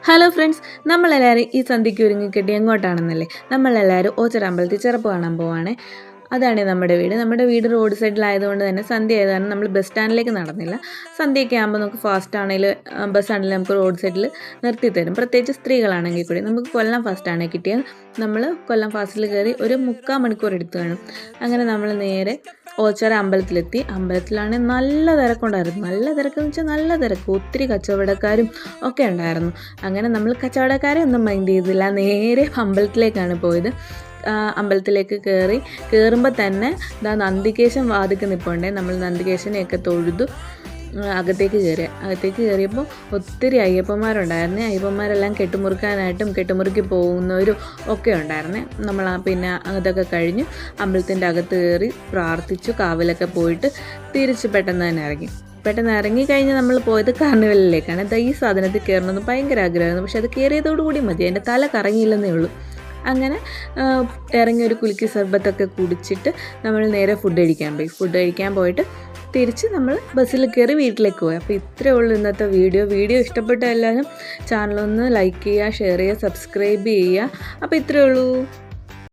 Hello friends, നമ്മളെല്ലാവരും ഈ സന്ധ്യയ്ക്ക് ഒരുങ്ങിക്കെട്ടി എങ്ങോട്ടാണെന്നല്ലേ? നമ്മളെല്ലാവരും ഓച്ചിറ അമ്പലത്തിൽ ചെറുപ്പ് കാണാൻ പോവാണ്. അതാണ് നമ്മുടെ വീട് റോഡ് സൈഡിലായതുകൊണ്ട് തന്നെ സന്ധ്യ ആയത് കാരണം നമ്മൾ ബസ് സ്റ്റാൻഡിലേക്ക് നടന്നില്ല. സന്ധ്യയൊക്കെ ആകുമ്പോൾ നമുക്ക് ഫാസ്റ്റ് ആണെങ്കിലും ബസ്സാണെങ്കിലും നമുക്ക് റോഡ് സൈഡിൽ നിർത്തി തരും. പ്രത്യേകിച്ച് സ്ത്രീകളാണെങ്കിൽ കൂടി നമുക്ക് കൊല്ലം ഫാസ്റ്റാണ് കിട്ടിയത്. നമ്മൾ കൊല്ലം ഫാസ്റ്റിൽ കയറി ഒരു 3/4 മണിക്കൂർ എടുത്തു കാണും. അങ്ങനെ നമ്മൾ നേരെ ഓച്ചിറ അമ്പലത്തിലെത്തി. അമ്പലത്തിലാണെങ്കിൽ നല്ല തിരക്കുണ്ടായിരുന്നു. നല്ല തിരക്കെന്ന് വെച്ചാൽ നല്ല തിരക്ക്, ഒത്തിരി കച്ചവടക്കാരും ഒക്കെ ഉണ്ടായിരുന്നു. അങ്ങനെ നമ്മൾ കച്ചവടക്കാരെ ഒന്നും മൈൻഡ് ചെയ്തില്ല, നേരെ അമ്പലത്തിലേക്കാണ് പോയത്. അമ്പലത്തിലേക്ക് കയറുമ്പോൾ തന്നെ നന്ദികേശൻ വാതിക്ക് നിൽപ്പുണ്ടേ. നമ്മൾ നന്ദികേശനെയൊക്കെ തൊഴുതു അകത്തേക്ക് കയറിയപ്പോൾ ഒത്തിരി അയ്യപ്പന്മാരുണ്ടായിരുന്നേ. അയ്യപ്പന്മാരെല്ലാം കെട്ടുമുറുക്കാനായിട്ടും കെട്ടുമുറുക്കി പോകുന്നവരും ഒക്കെ ഉണ്ടായിരുന്നേ. നമ്മൾ പിന്നെ അതൊക്കെ കഴിഞ്ഞ് അമ്പലത്തിൻ്റെ അകത്ത് കയറി പ്രാർത്ഥിച്ചു, കാവിലൊക്കെ പോയിട്ട് തിരിച്ച് പെട്ടെന്ന് ഇറങ്ങിക്കഴിഞ്ഞ് നമ്മൾ പോയത് കാർണിവലിലേക്കാണ്. ഈ സാധനത്തിൽ കയറണമെന്ന് ഭയങ്കര ആഗ്രഹമായിരുന്നു. പക്ഷെ അത് കയറിയതോടുകൂടി മതി, എൻ്റെ തല കറങ്ങിയില്ലെന്നേ ഉള്ളൂ. അങ്ങനെ ഇറങ്ങി ഒരു കുലുക്കി സർബത്തൊക്കെ കുടിച്ചിട്ട് നമ്മൾ നേരെ ഫുഡ് കഴിക്കാൻ പോയിട്ട് തിരിച്ച് നമ്മൾ ബസ്സിൽ കയറി വീട്ടിലേക്ക് പോയി. അപ്പോൾ ഇത്രയേ ഉള്ളൂ ഇന്നത്തെ വീഡിയോ ഇഷ്ടപ്പെട്ട എല്ലാവരും ചാനലൊന്ന് ലൈക്ക് ചെയ്യുക, ഷെയർ ചെയ്യുക, സബ്സ്ക്രൈബ് ചെയ്യുക. അപ്പോൾ ഇത്രയേ ഉള്ളൂ.